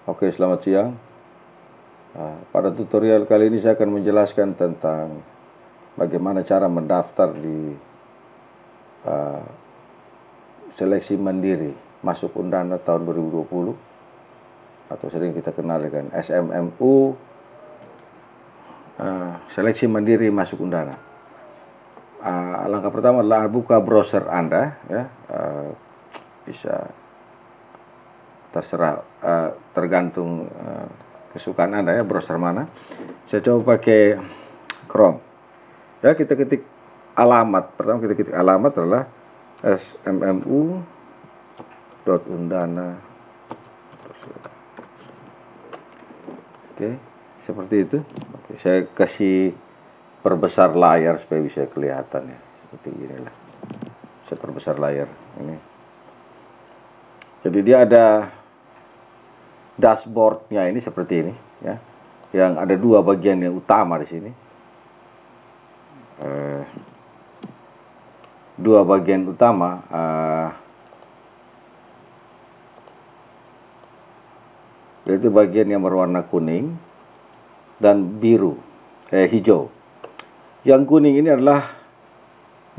Oke, selamat siang. Pada tutorial kali ini saya akan menjelaskan tentang bagaimana cara mendaftar di seleksi mandiri masuk Undana tahun 2020 atau sering kita kenal dengan SMMU, seleksi mandiri masuk Undana. Langkah pertama adalah buka browser Anda, ya, bisa terserah, tergantung kesukaan Anda, ya, browser mana. Saya coba pakai Chrome. Ya, kita ketik alamat. Pertama kita ketik alamat adalah smmu.undana. Oke, seperti itu. Oke, saya kasih perbesar layar supaya bisa kelihatan, ya. Seperti inilah. Saya perbesar layar ini. Jadi dia ada dashboardnya ini seperti ini, ya. Yang ada dua bagian yang utama di sini. Dua bagian utama, yaitu bagian yang berwarna kuning dan biru, hijau. Yang kuning ini adalah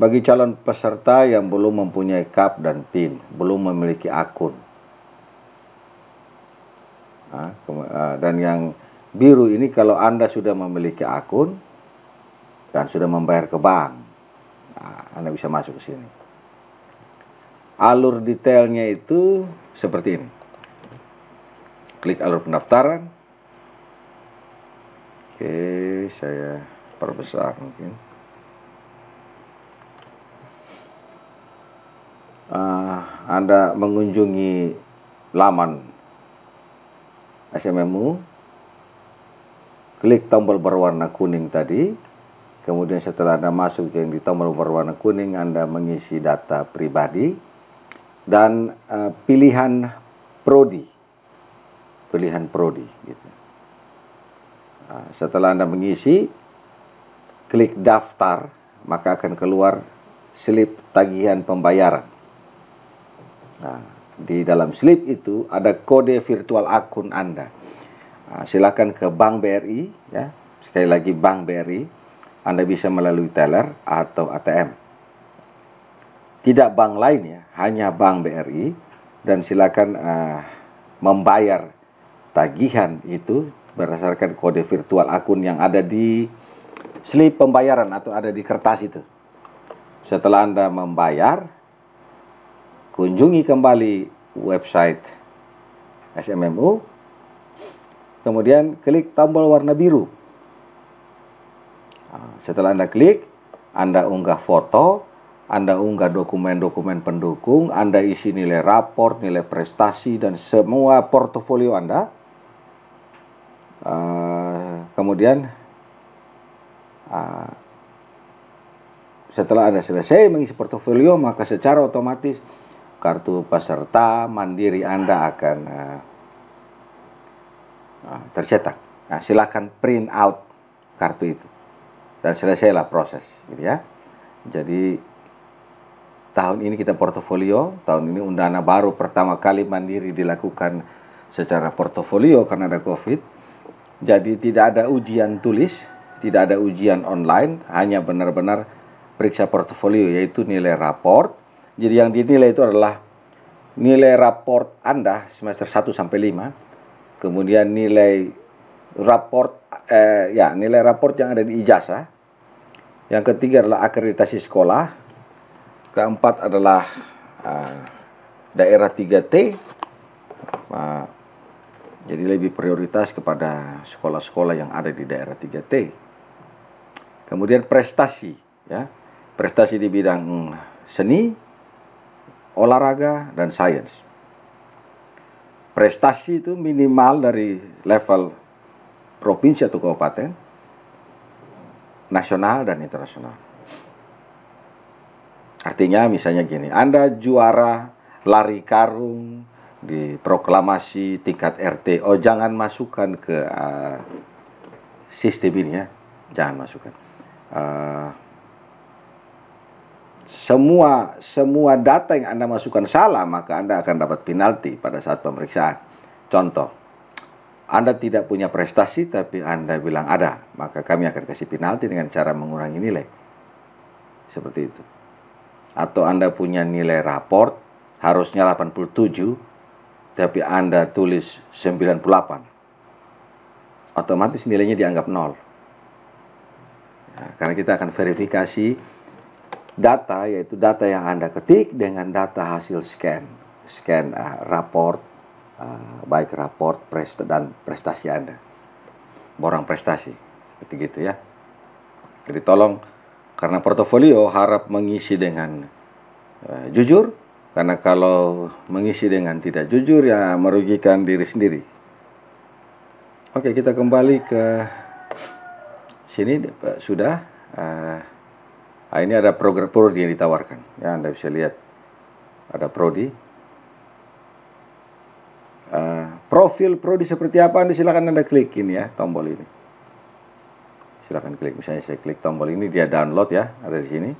bagi calon peserta yang belum mempunyai KAP dan PIN, belum memiliki akun. Dan yang biru ini kalau Anda sudah memiliki akun dan sudah membayar ke bank, Anda bisa masuk ke sini. Alur detailnya itu seperti ini. Klik alur pendaftaran. Oke, saya perbesar mungkin. Anda mengunjungi laman SMMU, klik tombol berwarna kuning tadi, kemudian setelah Anda masuk yang di tombol berwarna kuning, Anda mengisi data pribadi dan pilihan prodi, gitu. Setelah Anda mengisi, klik daftar, maka akan keluar slip tagihan pembayaran. Di dalam slip itu ada kode virtual akun Anda. Silakan ke Bank BRI, ya. Sekali lagi Bank BRI. Anda bisa melalui teller atau ATM. Tidak bank lain, ya, hanya Bank BRI, dan silakan membayar tagihan itu berdasarkan kode virtual akun yang ada di slip pembayaran atau ada di kertas itu. Setelah Anda membayar, kunjungi kembali website SMMU, kemudian klik tombol warna biru. Setelah Anda klik, Anda unggah foto, Anda unggah dokumen-dokumen pendukung, Anda isi nilai raport, nilai prestasi, dan semua portofolio Anda. Kemudian setelah Anda selesai mengisi portofolio, maka secara otomatis kartu peserta mandiri Anda akan tercetak. Silakan print out kartu itu dan selesailah proses, gitu, ya. Jadi tahun ini kita portofolio, tahun ini Undana baru pertama kali mandiri dilakukan secara portofolio karena ada COVID. Jadi tidak ada ujian tulis, tidak ada ujian online, hanya benar-benar periksa portofolio, yaitu nilai raport. Jadi yang dinilai itu adalah nilai raport Anda semester 1 sampai 5, kemudian nilai raport nilai raport yang ada di ijazah. Yang ketiga adalah akreditasi sekolah. Keempat adalah daerah 3T. Jadi lebih prioritas kepada sekolah-sekolah yang ada di daerah 3T. Kemudian prestasi, ya. Prestasi di bidang seni, olahraga, dan sains. Prestasi itu minimal dari level provinsi atau kabupaten, nasional dan internasional. Artinya misalnya gini, Anda juara lari karung di proklamasi tingkat RT, jangan masukkan ke sistem ini, ya. Jangan masukkan. Semua data yang Anda masukkan salah, maka Anda akan dapat penalti pada saat pemeriksaan. Contoh, Anda tidak punya prestasi tapi Anda bilang ada, maka kami akan kasih penalti dengan cara mengurangi nilai. Seperti itu. Atau Anda punya nilai raport harusnya 87 tapi Anda tulis 98. Otomatis nilainya dianggap 0. Nah, karena kita akan verifikasi data, yaitu data yang Anda ketik dengan data hasil scan raport, baik raport dan prestasi Anda, borang prestasi, seperti gitu ya. Jadi tolong, karena portofolio harap mengisi dengan jujur, karena kalau mengisi dengan tidak jujur ya merugikan diri sendiri. Oke, kita kembali ke sini. Sudah. Ini ada program prodi yang ditawarkan. Ya, Anda bisa lihat ada prodi. Profil prodi seperti apa? Silakan Anda klik ini ya, tombol ini. Silakan klik. Misalnya saya klik tombol ini, dia download ya, ada di sini.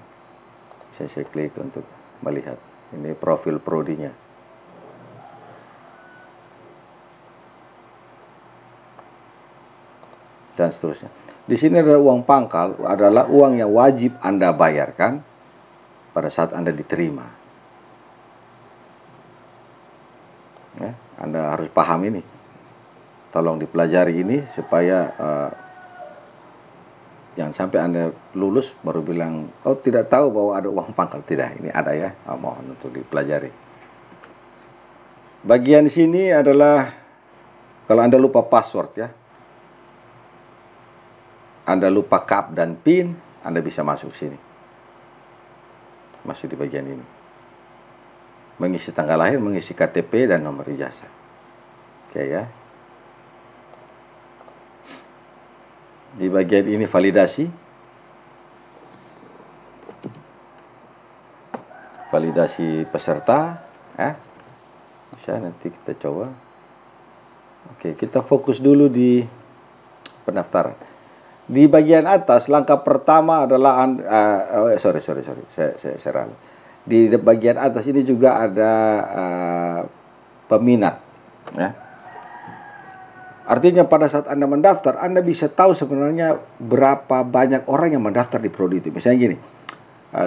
Saya klik untuk melihat. Ini profil prodinya. Dan seterusnya. Di sini ada uang pangkal, adalah uang yang wajib Anda bayarkan pada saat Anda diterima. Ya, Anda harus paham ini. Tolong dipelajari ini supaya jangan sampai Anda lulus baru bilang, oh tidak tahu bahwa ada uang pangkal. Tidak, ini ada ya. Mohon untuk dipelajari. Bagian sini adalah kalau Anda lupa password ya, Anda lupa CAP dan PIN, Anda bisa masuk sini. Masuk di bagian ini. Mengisi tanggal lahir, mengisi KTP dan nomor ijazah. Oke ya. Di bagian ini validasi. Validasi peserta. Bisa nanti kita coba. Oke, kita fokus dulu di pendaftaran. Di bagian atas, langkah pertama adalah sorry. Saya ralat. Di bagian atas ini juga ada peminat. Ya. Artinya pada saat Anda mendaftar, Anda bisa tahu sebenarnya berapa banyak orang yang mendaftar di prodi itu. Misalnya gini,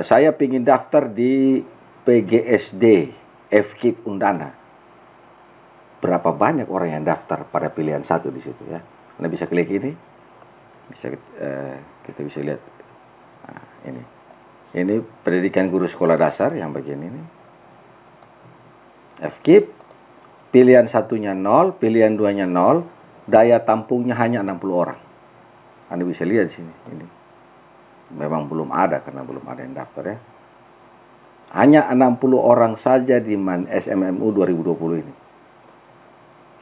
saya ingin daftar di PGSD, FKIP Undana. Berapa banyak orang yang daftar pada pilihan 1 di situ ya. Anda bisa klik ini. Kita bisa lihat ini pendidikan guru sekolah dasar yang bagian ini, FKIP, pilihan 1-nya 0, pilihan 2-nya 0, daya tampungnya hanya 60 orang. Anda bisa lihat di sini, ini memang belum ada karena belum ada yang daftar ya. Hanya 60 orang saja di SMMU 2020 ini.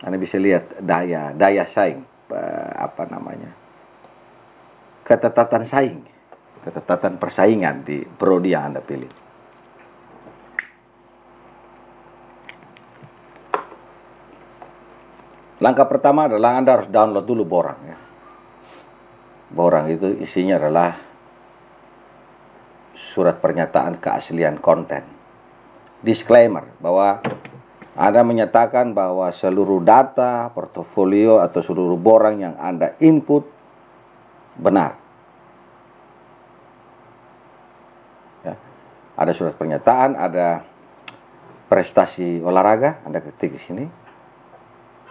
Anda bisa lihat daya saing, ketetatan saing, ketetatan persaingan di prodi yang Anda pilih. Langkah pertama adalah Anda harus download dulu borang ya. Borang itu isinya adalah surat pernyataan keaslian konten. Disclaimer bahwa Anda menyatakan bahwa seluruh data, portofolio atau seluruh borang yang Anda input benar. Ya. Ada surat pernyataan, ada prestasi olahraga, Anda ketik di sini.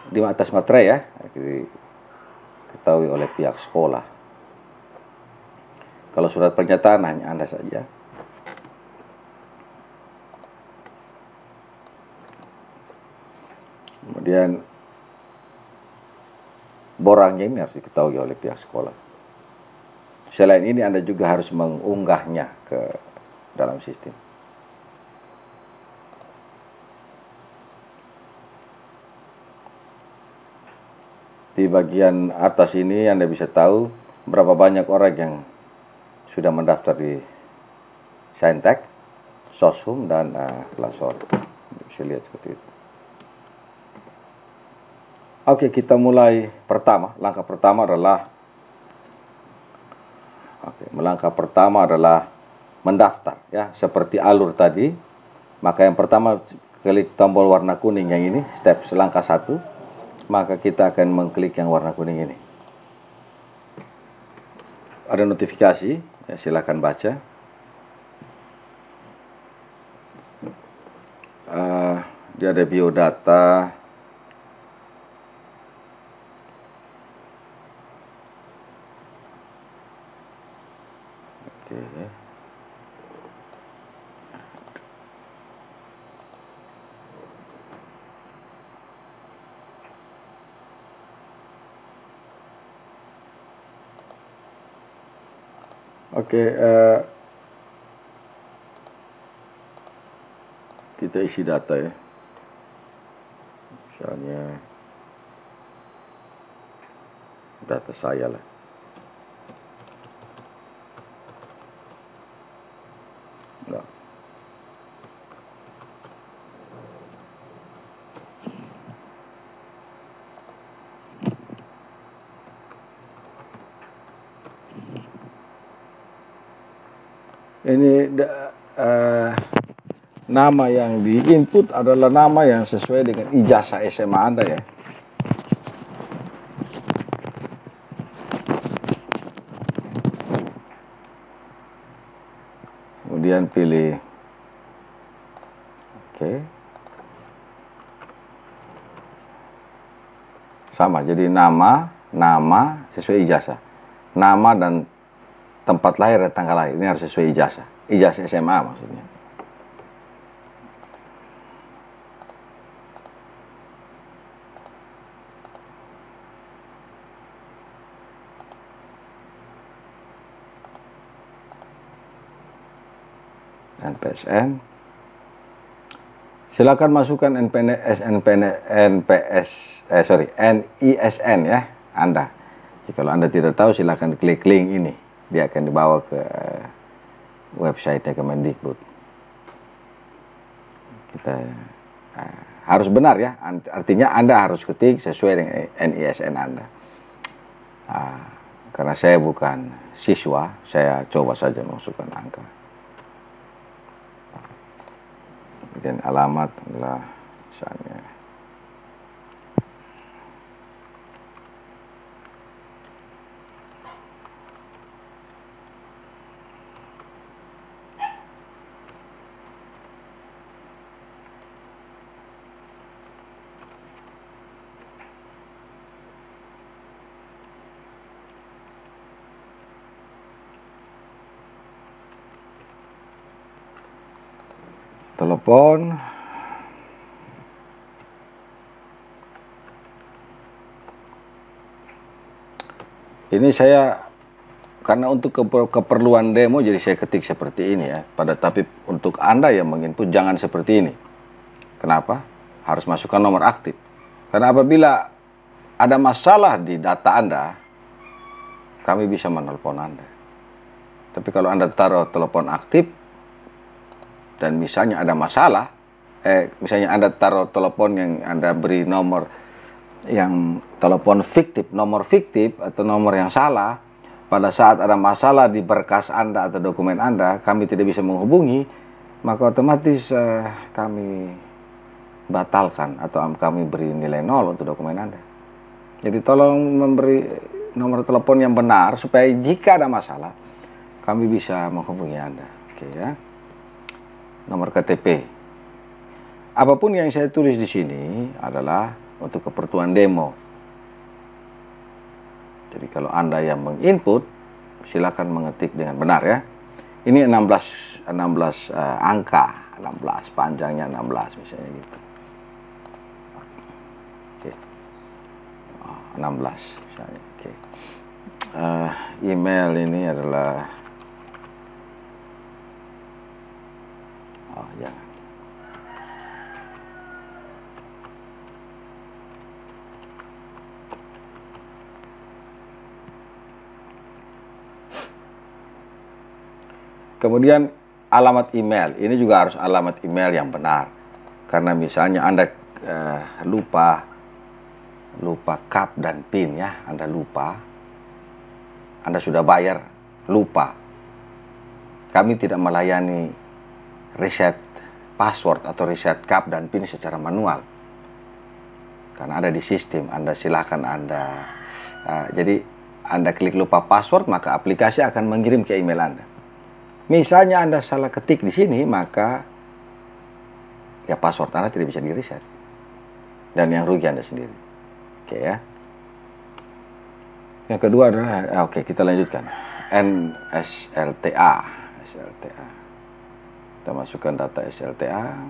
Di atas materai ya, diketahui oleh pihak sekolah. Kalau surat pernyataan hanya Anda saja. Kemudian borangnya ini harus diketahui oleh pihak sekolah. Selain ini Anda juga harus mengunggahnya ke dalam sistem. Di bagian atas ini Anda bisa tahu berapa banyak orang yang sudah mendaftar di Saintek, Soshum, dan Klasor. Bisa lihat seperti itu. Oke, kita mulai pertama. Langkah pertama adalah mendaftar ya, seperti alur tadi. Maka yang pertama klik tombol warna kuning yang ini, langkah 1. maka kita akan mengklik yang warna kuning ini. Ada notifikasi, ya, silakan baca. Dia ada biodata. Oke. Oke, kita isi data ya. Misalnya data saya lah. Nah. Ini nama yang di-input adalah nama yang sesuai dengan ijazah SMA Anda ya. Kemudian pilih oke. Sama, jadi nama sesuai ijazah. Nama dan tempat lahir dan tanggal lahir ini harus sesuai ijazah. Ijazah SMA maksudnya. NPSN. Silakan masukkan NISN ya Anda. Jadi kalau Anda tidak tahu silakan klik link ini. Dia akan dibawa ke website Kemendikbud. Kita harus benar ya. Artinya Anda harus ketik sesuai dengan NISN Anda. Karena saya bukan siswa, saya coba saja masukkan angka. Dan alamat adalah misalnya telepon. Ini saya karena untuk keperluan demo jadi saya ketik seperti ini ya. Tapi untuk Anda yang menginput jangan seperti ini. Kenapa? Harus masukkan nomor aktif. Karena apabila ada masalah di data Anda, kami bisa menelpon Anda. Tapi kalau Anda taruh telepon aktif dan misalnya ada masalah, misalnya Anda taruh telepon yang Anda beri nomor yang telepon fiktif, nomor fiktif atau nomor yang salah, pada saat ada masalah di berkas Anda atau dokumen Anda, kami tidak bisa menghubungi, maka otomatis kami batalkan atau kami beri nilai 0 untuk dokumen Anda. Jadi tolong memberi nomor telepon yang benar supaya jika ada masalah kami bisa menghubungi Anda. Oke ya. Nomor KTP. Apapun yang saya tulis di sini adalah untuk keperluan demo. Jadi kalau Anda yang menginput silakan mengetik dengan benar ya. Ini 16 angka, 16 panjangnya 16 misalnya gitu. Oke. 16 misalnya. Oke. Email ini adalah jangan. Kemudian alamat email, ini juga harus alamat email yang benar. Karena misalnya Anda lupa CAP dan PIN ya, Anda lupa. Anda sudah bayar, lupa. Kami tidak melayani reset password atau reset CAP dan PIN secara manual. karena ada di sistem. Anda silahkan jadi Anda klik lupa password, maka aplikasi akan mengirim ke email Anda. Misalnya Anda salah ketik di sini, maka ya password Anda tidak bisa di-reset. Dan yang rugi Anda sendiri. Oke ya. Yang kedua adalah, oke, kita lanjutkan. NSLTA. SLTA. Kita masukkan data SLTA.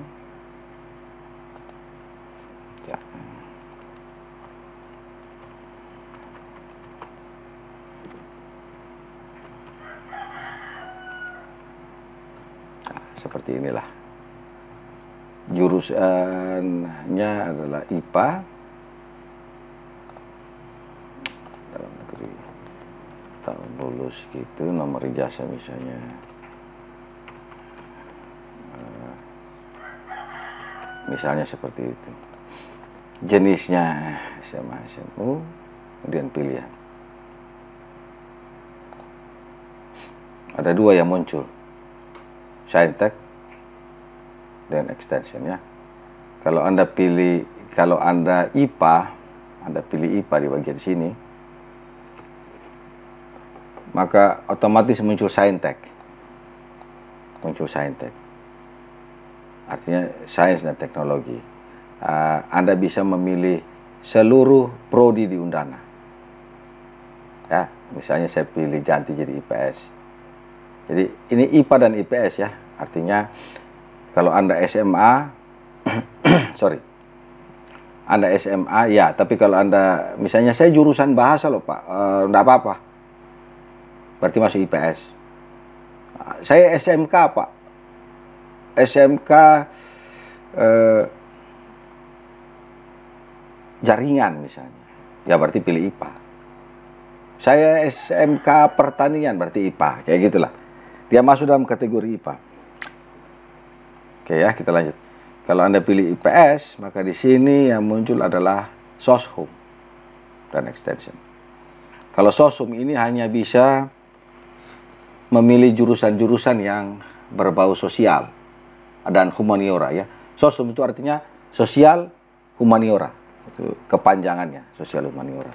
Seperti inilah. Jurusannya adalah IPA. Dalam negeri. Tahun lulus gitu, nomor ijazah misalnya. Misalnya seperti itu. Jenisnya SMA, SMU, kemudian pilihan. Ada dua yang muncul. Saintek dan extension ya. Kalau Anda IPA, Anda pilih IPA di bagian sini, maka otomatis muncul Saintek. Muncul Saintek. Artinya sains dan teknologi. Anda bisa memilih seluruh prodi di Undana. Ya, misalnya saya pilih ganti jadi IPS. Jadi ini IPA dan IPS ya. Artinya kalau Anda SMA, sorry, Anda SMA ya, tapi kalau Anda, misalnya saya jurusan bahasa loh Pak, enggak apa-apa. Berarti masuk IPS. Saya SMK Pak. SMK jaringan misalnya. Ya berarti pilih IPA. Saya SMK pertanian berarti IPA. Kayak gitulah. Dia masuk dalam kategori IPA. Oke ya, kita lanjut. Kalau Anda pilih IPS, maka di sini yang muncul adalah Soshum dan extension. Kalau Soshum ini hanya bisa memilih jurusan-jurusan yang berbau sosial dan humaniora ya. Soshum itu artinya sosial humaniora. Itu kepanjangannya, sosial humaniora.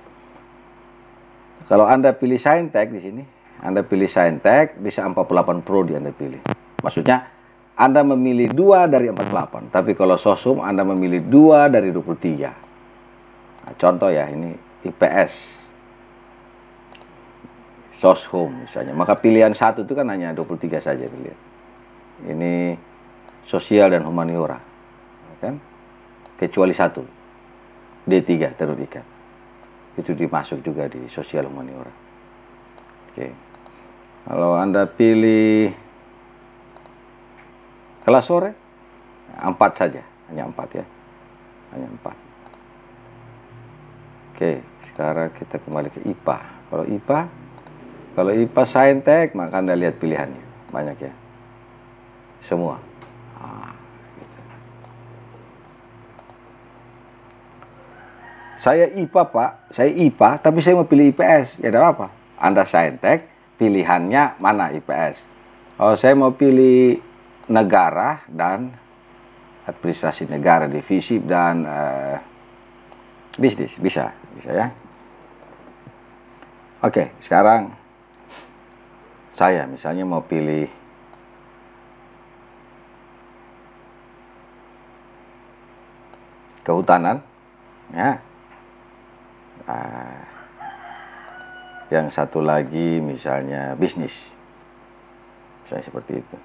Kalau Anda pilih Saintek di sini, Anda pilih Saintek, bisa 48 prodi Anda pilih. Maksudnya Anda memilih 2 dari 48, tapi kalau Soshum Anda memilih 2 dari 23. Nah, contoh ya, ini IPS. Soshum misalnya. Maka pilihan 1 itu kan hanya 23 saja dilihat. Ini sosial dan humaniora. Kan? Kecuali 1. D3 terus ikat. Itu dimasuk juga di sosial humaniora. Oke. Kalau Anda pilih kelas sore 4 saja, hanya 4 ya. Hanya 4. Oke, sekarang kita kembali ke IPA. Kalau IPA Saintek, maka Anda lihat pilihannya. Banyak ya. Semua. Gitu. Saya IPA Pak, saya IPA, tapi saya mau pilih IPS. Ya tidak apa-apa. Anda Saintek, pilihannya mana IPS. Oh, saya mau pilih negara dan administrasi negara, divisi dan bisnis, bisa ya. Oke, sekarang saya misalnya mau pilih kehutanan, ya. Yang satu lagi misalnya bisnis, misalnya seperti itu.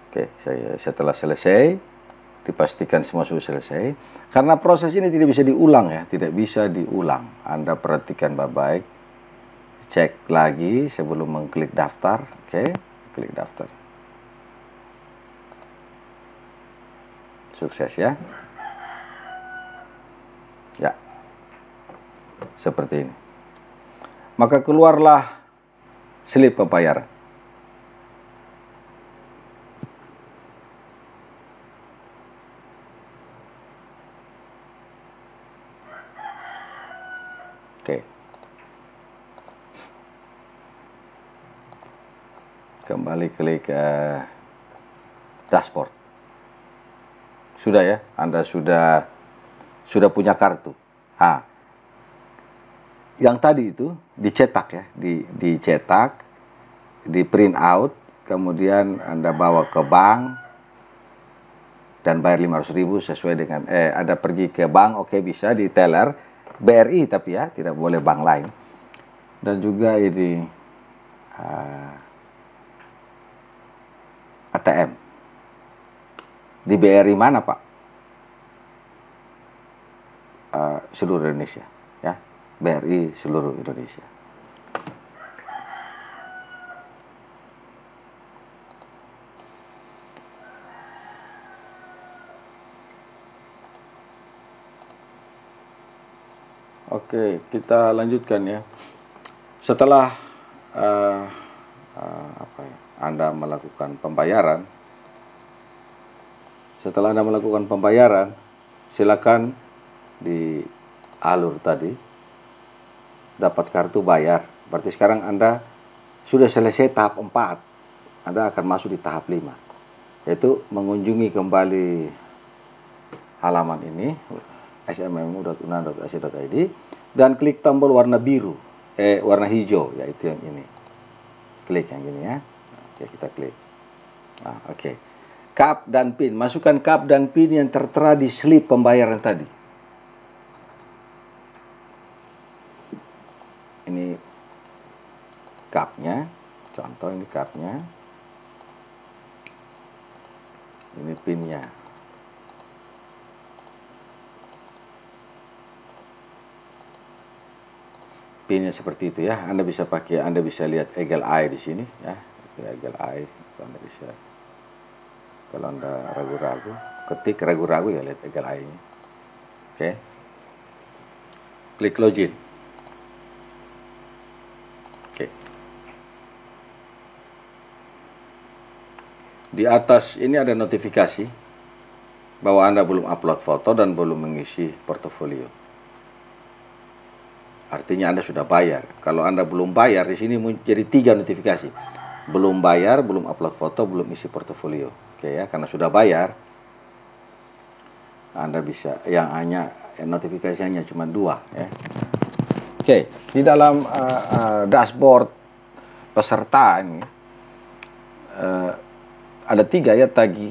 Oke, setelah selesai, dipastikan semua sudah selesai. Karena proses ini tidak bisa diulang ya, tidak bisa diulang. Anda perhatikan baik-baik, cek lagi sebelum mengklik daftar. Oke, klik daftar. Sukses ya. Ya, seperti ini. Maka keluarlah slip pembayaran. Oke. Kembali klik dashboard. Sudah ya, Anda sudah punya kartu. Nah, yang tadi itu dicetak ya, dicetak, di print out, kemudian Anda bawa ke bank dan bayar 500.000 sesuai dengan Anda pergi ke bank, oke, bisa di teller BRI, tapi ya tidak boleh bank lain. Dan juga ini ATM di BRI mana Pak? Seluruh Indonesia ya, BRI seluruh Indonesia. Oke, kita lanjutkan ya. Setelah Anda melakukan pembayaran, silakan di alur tadi dapat kartu bayar. Berarti sekarang Anda sudah selesai tahap 4. Anda akan masuk di tahap 5, yaitu mengunjungi kembali halaman ini smmu.unan.ac.id dan klik tombol warna biru, warna hijau, yaitu yang ini. Klik yang ini ya. Oke, kita klik. Nah, oke. KAP dan PIN. Masukkan KAP dan PIN yang tertera di slip pembayaran tadi. Ini KAP-nya. Contoh ini KAP-nya. Ini PIN-nya. PIN-nya seperti itu ya. Anda bisa lihat Eagle Eye di sini ya. Itu Eagle Eye. Itu Anda bisa. Kalau Anda ragu-ragu, ketik ragu-ragu ya, lihat Eagle Eye-nya. Oke. Klik login. Oke. Di atas ini ada notifikasi bahwa Anda belum upload foto dan belum mengisi portofolio. Artinya Anda sudah bayar. Kalau Anda belum bayar, di sini jadi 3 notifikasi. Belum bayar, belum upload foto, belum isi portofolio. Oke ya, karena sudah bayar, Anda bisa, yang hanya notifikasinya cuma 2 ya. Oke, di dalam dashboard peserta ini ada 3 ya,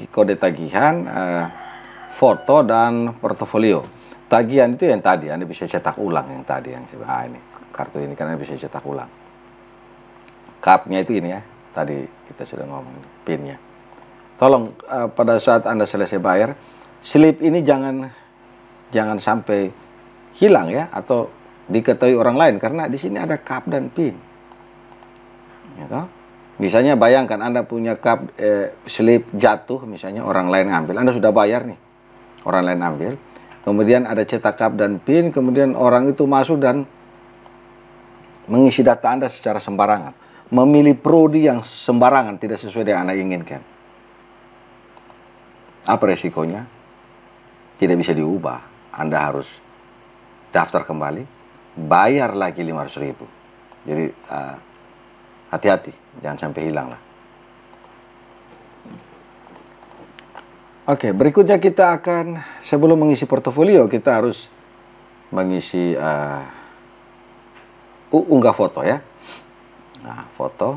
kode tagihan, foto dan portofolio. Tagihan itu yang tadi, Anda bisa cetak ulang yang tadi, yang ini kartu ini karena bisa cetak ulang. KAP-nya itu ini ya, tadi kita sudah ngomong, PIN-nya. Tolong pada saat Anda selesai bayar, slip ini jangan sampai hilang ya, atau diketahui orang lain, karena di sini ada KAP dan PIN. Gitu. Misalnya bayangkan Anda punya KAP, slip jatuh, misalnya orang lain ngambil, Anda sudah bayar nih, orang lain ambil, kemudian ada cetak KAP dan PIN, kemudian orang itu masuk dan mengisi data Anda secara sembarangan, memilih prodi yang sembarangan, tidak sesuai dengan Anda inginkan. Apa resikonya? Tidak bisa diubah. Anda harus daftar kembali, bayar lagi 500.000. Jadi hati-hati, jangan sampai hilang lah. Oke, berikutnya kita akan, sebelum mengisi portofolio, kita harus mengisi unggah foto ya. Nah, foto,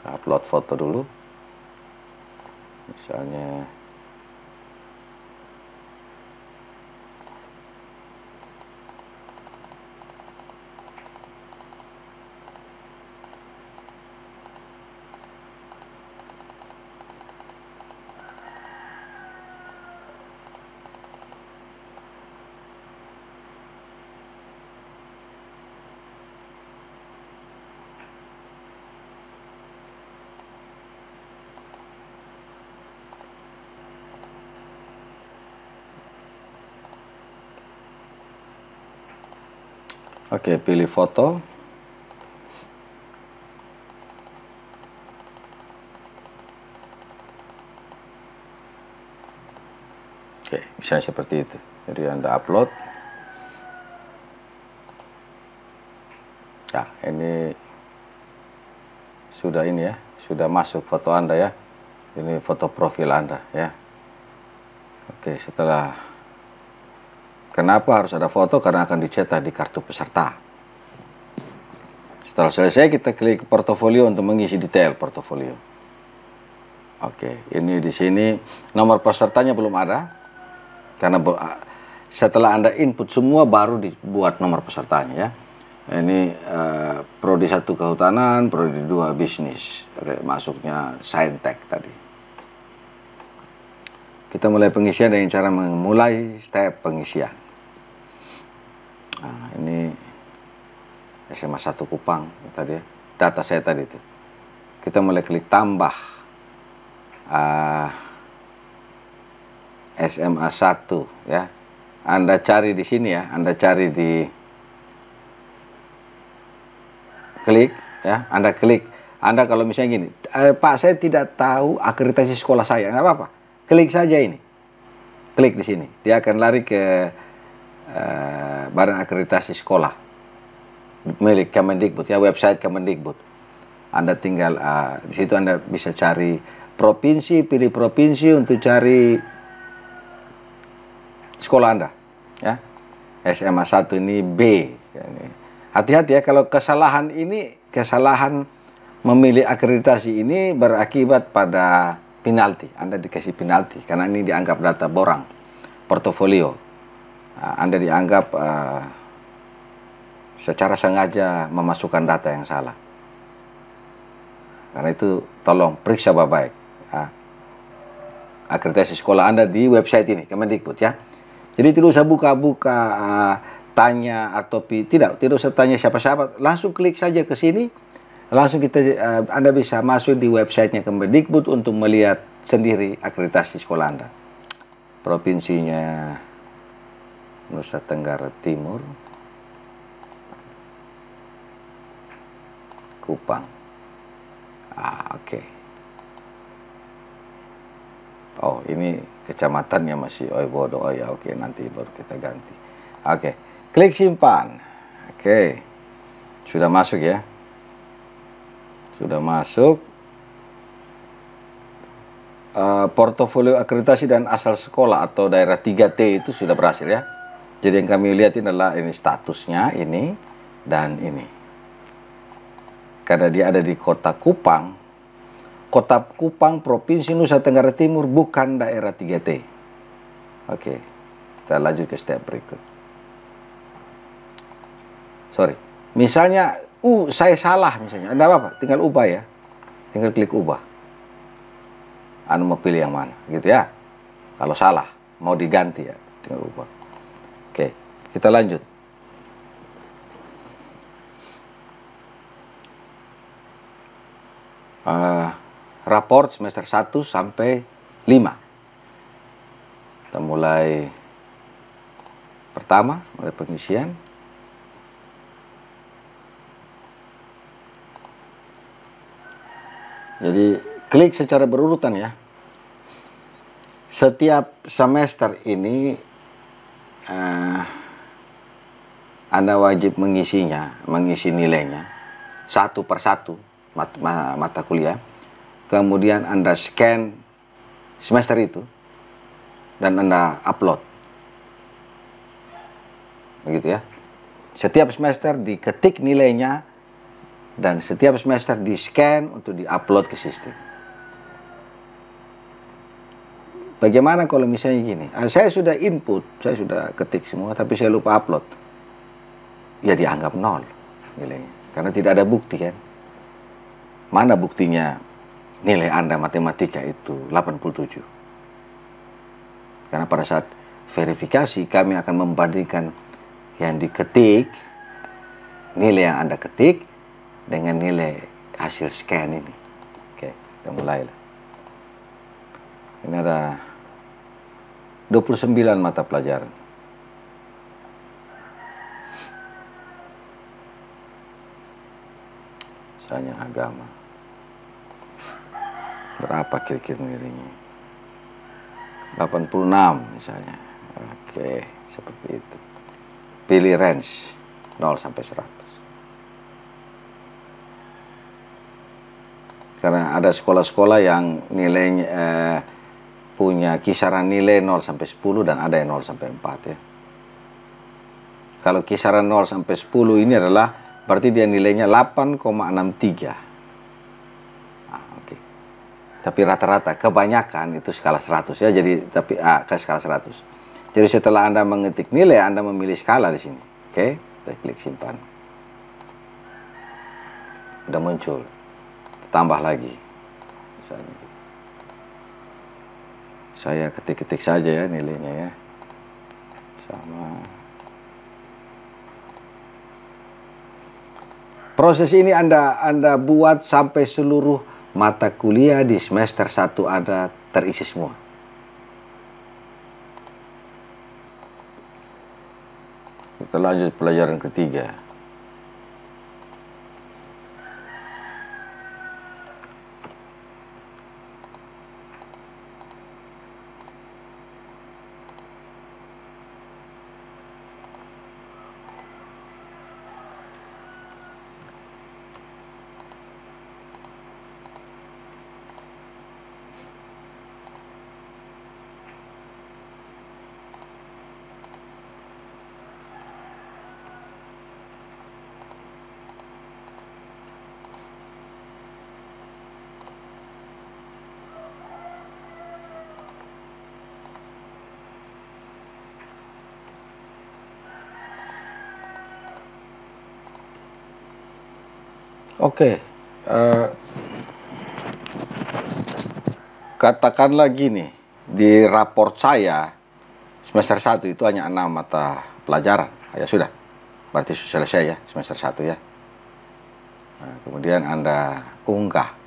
upload foto dulu. Misalnya oke, pilih foto. Oke, misalnya seperti itu. Jadi Anda upload. Nah, ini sudah masuk foto Anda ya. Ini foto profil Anda ya. Oke, setelah, kenapa harus ada foto? Karena akan dicetak di kartu peserta. Setelah selesai, kita klik portofolio untuk mengisi detail portofolio. Oke, ini di sini nomor pesertanya belum ada, karena setelah Anda input semua baru dibuat nomor pesertanya ya. Ini prodi 1 kehutanan, prodi 2 bisnis, masuknya saintek tadi. Kita mulai pengisian dengan cara memulai step pengisian. Nah, ini SMA 1 Kupang tadi ya, data saya tadi itu. Kita mulai klik tambah SMA 1 ya. Anda cari di sini ya, Anda cari di klik ya, Anda klik. Anda kalau misalnya gini, Pak saya tidak tahu akreditasi sekolah saya, nggak apa-apa. Klik saja ini. Klik di sini. Dia akan lari ke Badan Akreditasi Sekolah milik Kemendikbud ya, website Kemendikbud. Anda tinggal di situ Anda bisa cari provinsi, pilih provinsi untuk cari sekolah Anda ya. SMA 1 ini B. Hati-hati ya, kalau kesalahan memilih akreditasi ini berakibat pada penalti. Anda dikasih penalti karena ini dianggap data borang portofolio. Anda dianggap secara sengaja memasukkan data yang salah. Karena itu tolong periksa baik-baik akreditasi sekolah Anda di website ini Kemendikbud ya. Jadi tidak usah buka-buka tanya atau tidak usah tanya siapa-siapa, langsung klik saja ke sini, langsung Anda bisa masuk di websitenya Kemendikbud untuk melihat sendiri akreditasi sekolah Anda. Provinsinya Nusa Tenggara Timur, Kupang. Oke. Oh, ini kecamatannya masih Oibodo. Oh ya, oke, nanti baru kita ganti. Oke, klik simpan. Oke, sudah masuk ya. Sudah masuk. Portofolio akreditasi dan asal sekolah atau daerah 3T itu sudah berhasil ya. Jadi yang kami lihat ini adalah ini statusnya ini dan ini. Karena dia ada di Kota Kupang. Kota Kupang, Provinsi Nusa Tenggara Timur, bukan daerah 3T. Oke, kita lanjut ke step berikut. Sorry, misalnya, saya salah misalnya, enggak apa-apa, tinggal ubah ya. Tinggal klik ubah. Anu mau pilih yang mana, gitu ya. Kalau salah, mau diganti ya, tinggal ubah. Oke, kita lanjut. Raport semester 1 sampai 5. Kita mulai pertama, mulai pengisian. Jadi klik secara berurutan ya. Setiap semester ini Anda wajib mengisi nilainya satu per satu mata kuliah. Kemudian Anda scan semester itu dan Anda upload. Begitu ya. Setiap semester diketik nilainya dan setiap semester di-scan untuk di-upload ke sistem. Bagaimana kalau misalnya gini, saya sudah input, saya sudah ketik semua, tapi saya lupa upload. Ya dianggap nol nilainya, karena tidak ada bukti kan. Mana buktinya nilai Anda matematika itu 87? Karena pada saat verifikasi kami akan membandingkan yang diketik, nilai yang Anda ketik dengan nilai hasil scan ini. Oke, kita mulailah. Ini ada 29 mata pelajaran. Misalnya agama. Berapa kira-kira nilainya? 86 misalnya. Oke, seperti itu. Pilih range 0 sampai 100. Karena ada sekolah-sekolah yang nilainya punya kisaran nilai 0 sampai 10 dan ada yang 0 sampai 4 ya. Kalau kisaran 0 sampai 10 ini adalah berarti dia nilainya 8,63. Nah, oke. Tapi rata-rata kebanyakan itu skala 100 ya. Jadi ke skala 100. Jadi setelah Anda mengetik nilai, Anda memilih skala di sini. Oke, kita klik simpan. Udah muncul. Tambah lagi. Misalnya gitu. Saya ketik-ketik saja ya nilainya ya. Sama. Proses ini Anda buat sampai seluruh mata kuliah di semester 1 Anda terisi semua. Kita lanjut pelajaran ketiga. Oke, katakanlah gini, di raport saya semester 1 itu hanya 6 mata pelajaran. Ya sudah, berarti selesai ya semester 1 ya. Nah, kemudian Anda unggah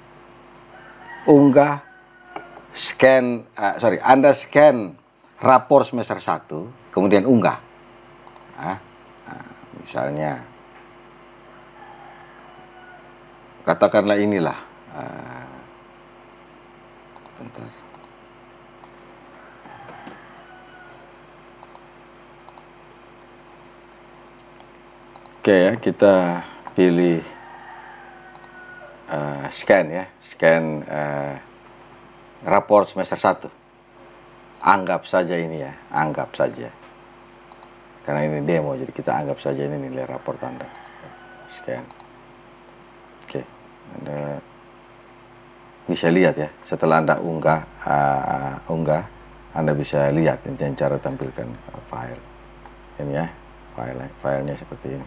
Anda scan rapor semester 1, kemudian unggah. Nah, misalnya katakanlah inilah bentar. Oke ya, kita pilih scan ya, scan rapor semester 1. Anggap saja ini ya, anggap saja. Karena ini demo, jadi kita anggap saja ini nilai rapor Anda. Scan. Oke, Anda bisa lihat ya, setelah Anda unggah, Anda bisa lihat dengan cara tampilkan file. Ini ya, filenya seperti ini.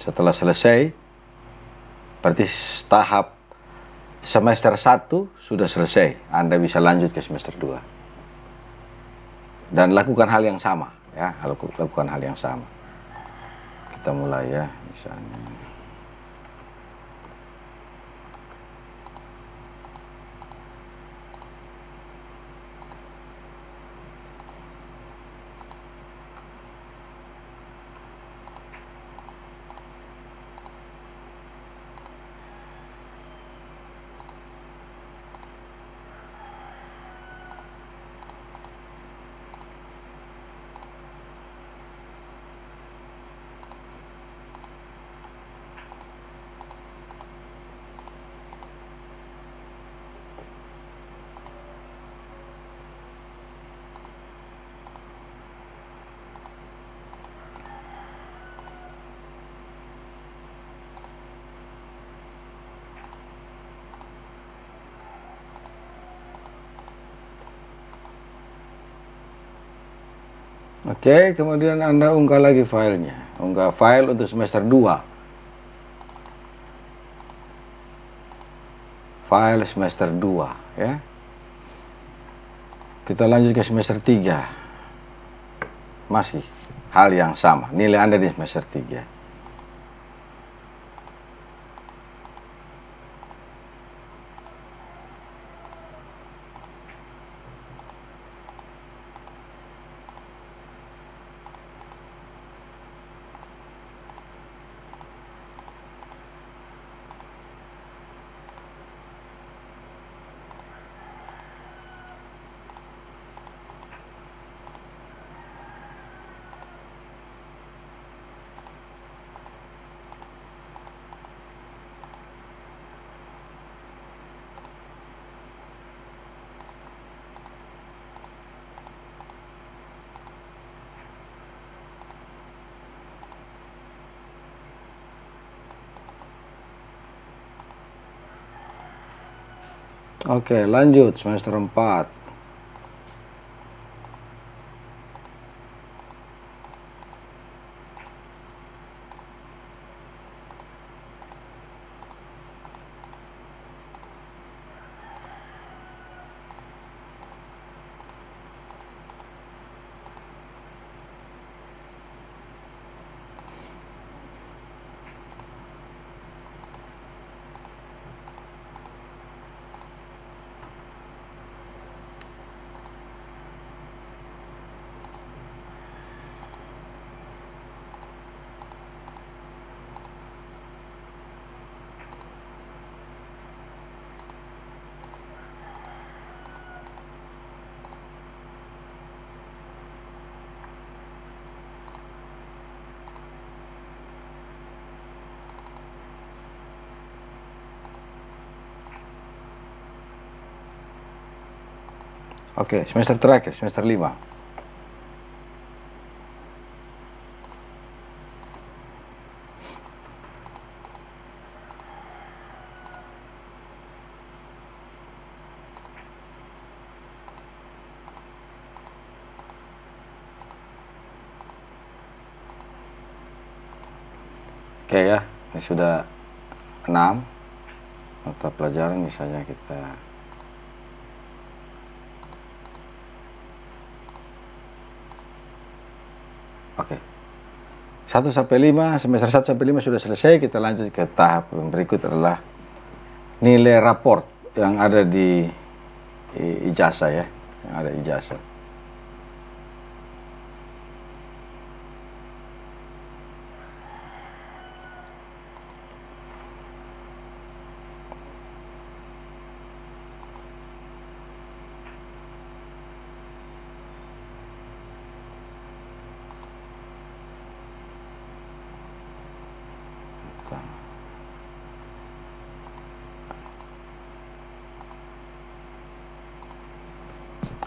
Setelah selesai, berarti tahap semester 1 sudah selesai. Anda bisa lanjut ke semester 2. Dan lakukan hal yang sama ya, lakukan hal yang sama. Kita mulai ya, misalnya oke, kemudian Anda unggah lagi filenya. Unggah file untuk semester 2. File semester 2 ya. Kita lanjut ke semester 3. Masih hal yang sama. Nilai Anda di semester 3. Oke, lanjut semester 4. Oke, semester terakhir, semester 5. Oke ya, ini sudah 6 mata pelajaran, misalnya kita oke. 1 sampai 5, semester 1 sampai 5 sudah selesai. Kita lanjut ke tahap yang berikut adalah nilai raport yang ada di ijazah ya, yang ada ijazah.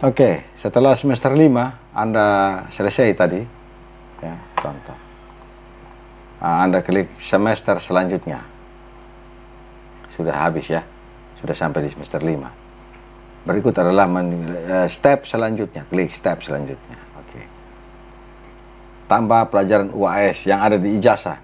Oke, setelah semester 5 Anda selesai tadi ya, contoh. Anda klik semester selanjutnya. Sudah habis ya. Sudah sampai di semester 5. Berikut adalah step selanjutnya. Klik step selanjutnya. Oke. Tambah pelajaran UAS yang ada di ijazah.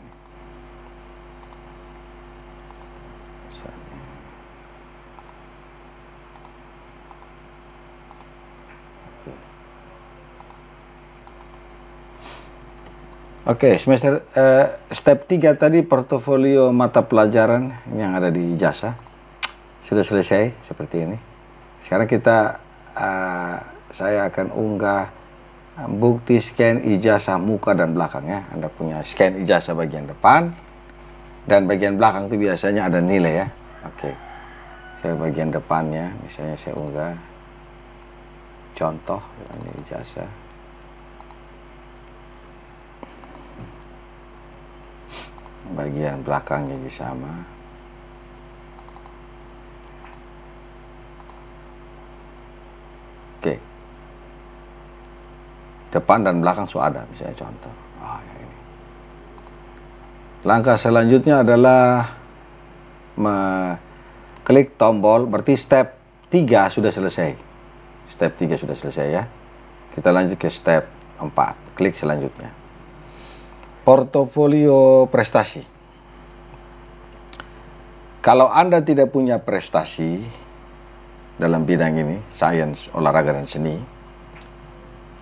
Oke, semester step 3 tadi portofolio mata pelajaran yang ada di ijazah sudah selesai seperti ini. Sekarang saya akan unggah bukti scan ijazah muka dan belakang ya. Anda punya scan ijazah bagian depan dan bagian belakang itu biasanya ada nilai ya. Oke. Saya bagian depannya, misalnya saya unggah contoh ini ijazah. Bagian belakangnya juga sama. Oke. Depan dan belakang sudah ada, misalnya contoh. Ya ini. Langkah selanjutnya adalah klik tombol, berarti step 3 sudah selesai. Step 3 sudah selesai ya. Kita lanjut ke step 4. Klik selanjutnya. Portofolio prestasi. Kalau Anda tidak punya prestasi dalam bidang ini, sains, olahraga, dan seni,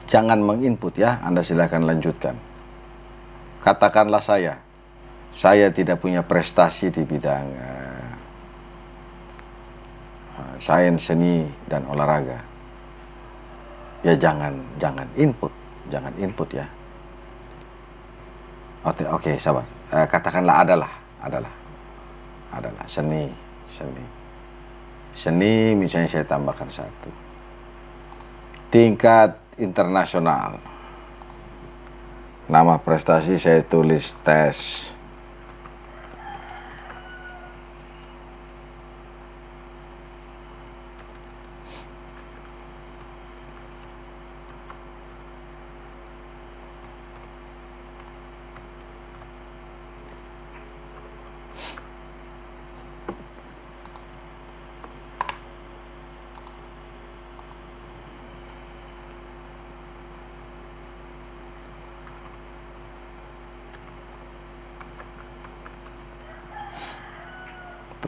jangan menginput ya, Anda silakan lanjutkan. Katakanlah saya tidak punya prestasi di bidang sains, seni, dan olahraga. Ya jangan input ya. Oke, sabar. Katakanlah adalah seni, misalnya saya tambahkan 1. Tingkat internasional. Nama prestasi saya tulis tes.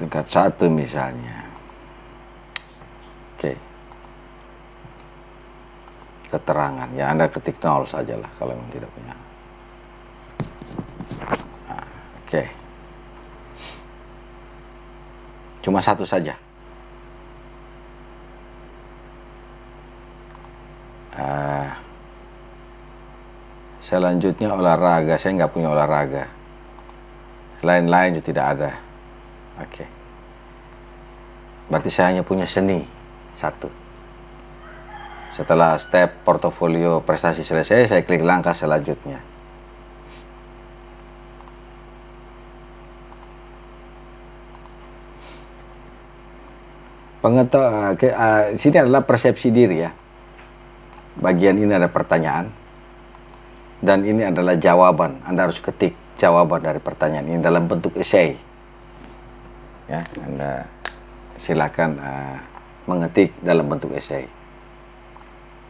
peringkat 1 misalnya. Oke. Keterangan, ya Anda ketik 0 sajalah kalau memang tidak punya. Nah, oke. Cuma satu saja. Selanjutnya olahraga, saya nggak punya olahraga. Lain-lain juga tidak ada. Oke. Berarti saya hanya punya seni, satu. Setelah step portofolio prestasi selesai, saya klik langkah selanjutnya. Di sini adalah persepsi diri ya. Bagian ini ada pertanyaan. Dan ini adalah jawaban. Anda harus ketik jawaban dari pertanyaan ini dalam bentuk esai. Ya, Anda silakan mengetik dalam bentuk esai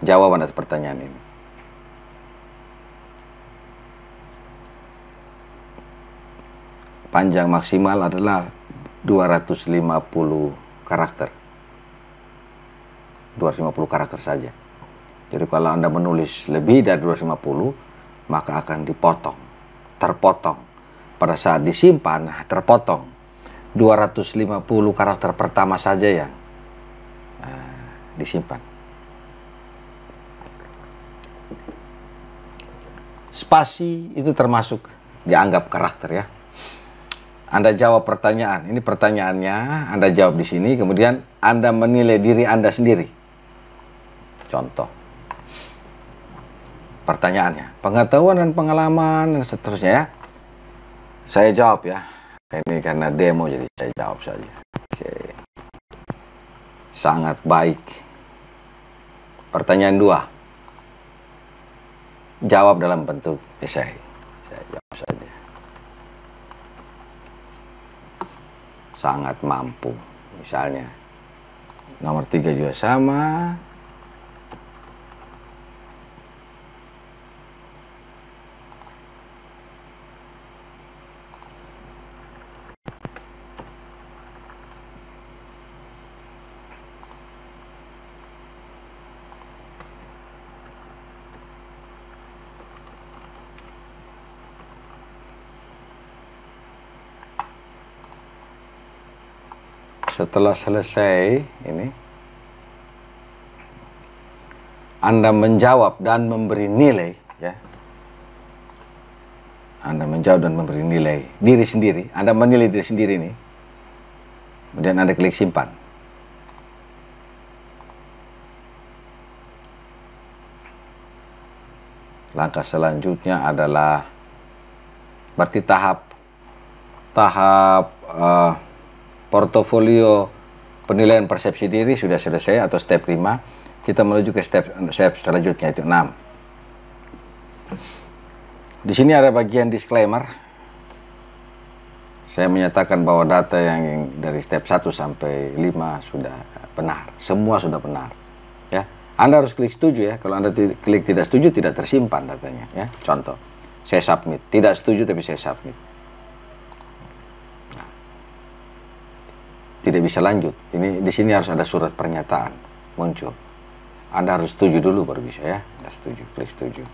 jawaban atas pertanyaan ini. Panjang maksimal adalah 250 karakter. 250 karakter saja. Jadi kalau Anda menulis lebih dari 250, maka akan dipotong, terpotong. Pada saat disimpan, terpotong. 250 karakter pertama saja yang disimpan. Spasi itu termasuk dianggap karakter ya. Anda jawab pertanyaan, ini pertanyaannya, Anda jawab di sini, kemudian Anda menilai diri Anda sendiri. Contoh. Pertanyaannya, pengetahuan dan pengalaman dan seterusnya ya. Saya jawab ya. Ini karena demo jadi saya jawab saja. Oke. Sangat baik. Pertanyaan 2. Jawab dalam bentuk esai. Saya jawab saja. Sangat mampu. Misalnya. Nomor 3 juga sama. Setelah selesai ini, Anda menjawab dan memberi nilai ya. Anda menjawab dan memberi nilai diri sendiri. Anda menilai diri sendiri ini. Kemudian Anda klik simpan. Langkah selanjutnya adalah berarti tahap portofolio penilaian persepsi diri sudah selesai atau step 5. Kita menuju ke step selanjutnya, itu 6. Di sini ada bagian disclaimer. Saya menyatakan bahwa data yang dari step 1 sampai 5 sudah benar. Semua sudah benar. Ya. Anda harus klik setuju ya. Kalau Anda klik tidak setuju, tidak tersimpan datanya ya. Contoh, saya submit. Tidak setuju tapi saya submit. Nah, tidak bisa lanjut. Ini di sini harus ada surat pernyataan muncul. Anda harus setuju dulu baru bisa ya. Anda setuju, klik setuju.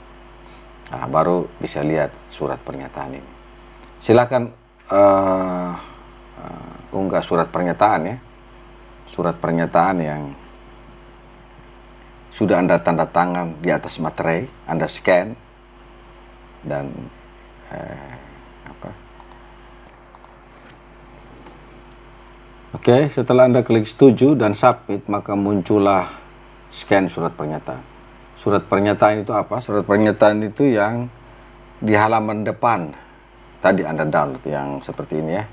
Nah, baru bisa lihat surat pernyataan ini. Silakan unggah surat pernyataan ya. Surat pernyataan yang sudah Anda tanda tangan di atas materai, Anda scan dan Oke, setelah Anda klik setuju dan submit, maka muncullah scan surat pernyataan. Surat pernyataan itu apa? Surat pernyataan itu yang di halaman depan tadi Anda download yang seperti ini ya.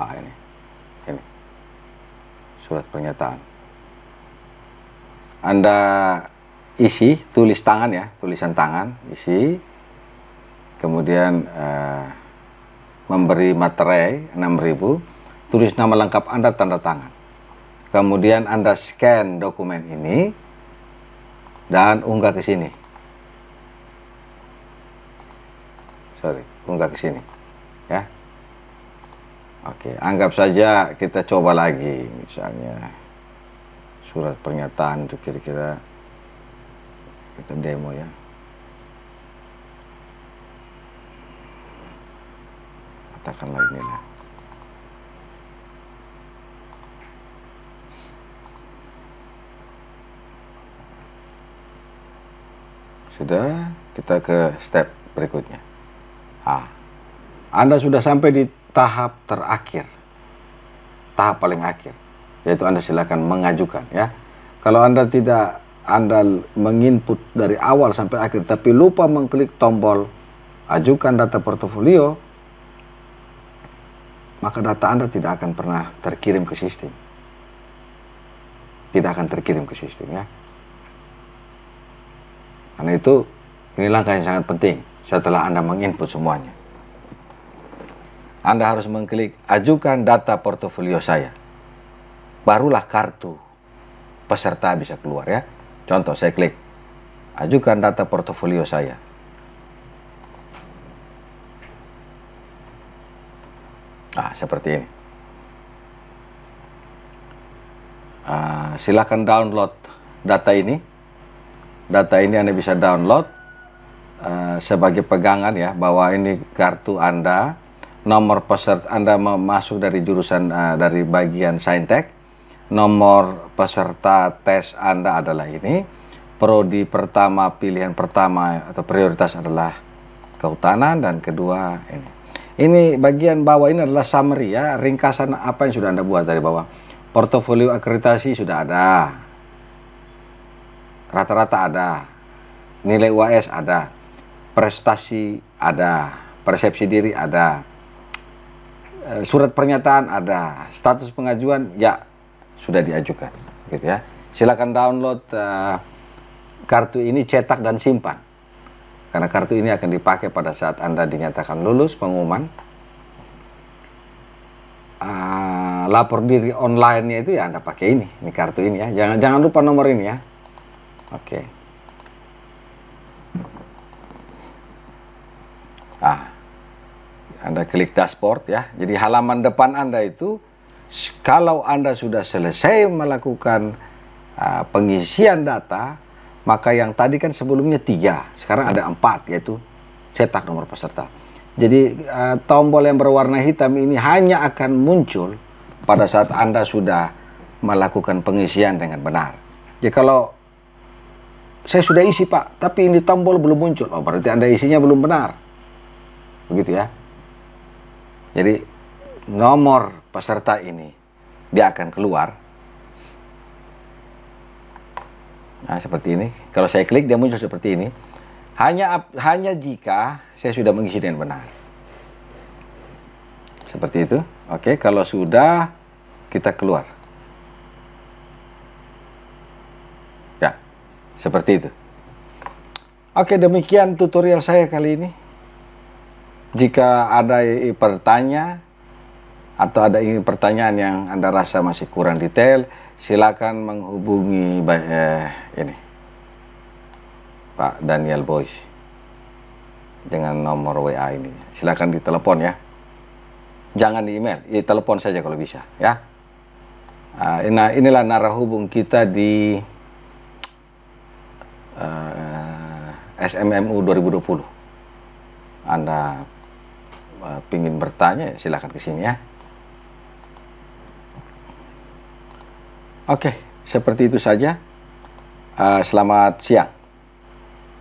Ini surat pernyataan. Anda isi, tulis tangan ya, tulisan tangan, isi. Kemudian memberi materai 6.000, tulis nama lengkap Anda, tanda tangan. Kemudian Anda scan dokumen ini dan unggah ke sini. Unggah ke sini ya. Oke, anggap saja kita coba lagi, misalnya surat pernyataan itu kira-kira kita demo ya. Katakanlah inilah. Sudah, kita ke step berikutnya. Anda sudah sampai di tahap terakhir, tahap paling akhir, yaitu Anda silakan mengajukan ya. Kalau Anda menginput dari awal sampai akhir tapi lupa mengklik tombol ajukan data portofolio, maka data Anda tidak akan pernah terkirim ke sistem. Tidak akan terkirim ke sistem ya. Karena itu, ini langkah yang sangat penting setelah Anda menginput semuanya. Anda harus mengklik ajukan data portofolio saya. Barulah kartu peserta bisa keluar ya. Contoh, saya klik ajukan data portofolio saya. Seperti ini. Silakan download data ini. Data ini Anda bisa download sebagai pegangan ya, bahwa ini kartu Anda, nomor peserta Anda masuk dari jurusan dari bagian saintek, nomor peserta tes Anda adalah ini, prodi pertama, pilihan pertama atau prioritas adalah kehutanan, dan kedua ini. Ini bagian bawah ini adalah summary ya, ringkasan apa yang sudah Anda buat dari bawah. Portofolio akreditasi sudah ada. Rata-rata ada. Nilai UAS ada. Prestasi ada. Persepsi diri ada. Surat pernyataan ada. Status pengajuan ya sudah diajukan, gitu ya. Silakan download kartu ini, cetak dan simpan. Karena kartu ini akan dipakai pada saat Anda dinyatakan lulus pengumuman. Lapor diri online-nya itu ya Anda pakai ini kartu ini ya. Jangan lupa nomor ini ya. Oke. Anda klik dashboard ya. Jadi halaman depan Anda itu, kalau Anda sudah selesai melakukan pengisian data, maka yang tadi kan sebelumnya 3, sekarang ada 4, yaitu cetak nomor peserta. Jadi tombol yang berwarna hitam ini hanya akan muncul pada saat Anda sudah melakukan pengisian dengan benar. Jadi kalau saya sudah isi Pak, tapi ini tombol belum muncul, berarti Anda isinya belum benar. Begitu ya. Jadi nomor peserta ini dia akan keluar. Seperti ini. Kalau saya klik dia muncul seperti ini. Hanya jika saya sudah mengisi dengan benar. Seperti itu. Oke, kalau sudah kita keluar. Ya, seperti itu. Oke, demikian tutorial saya kali ini. Jika ada pertanyaan atau ada pertanyaan yang Anda rasa masih kurang detail, silakan menghubungi ini Pak Daniel Boyce dengan nomor WA ini. Silakan ditelepon ya. Jangan di email, telepon saja kalau bisa ya. Inilah narahubung kita di SMMU 2020. Anda pingin bertanya, silakan ke sini ya. Oke, seperti itu saja. Selamat siang.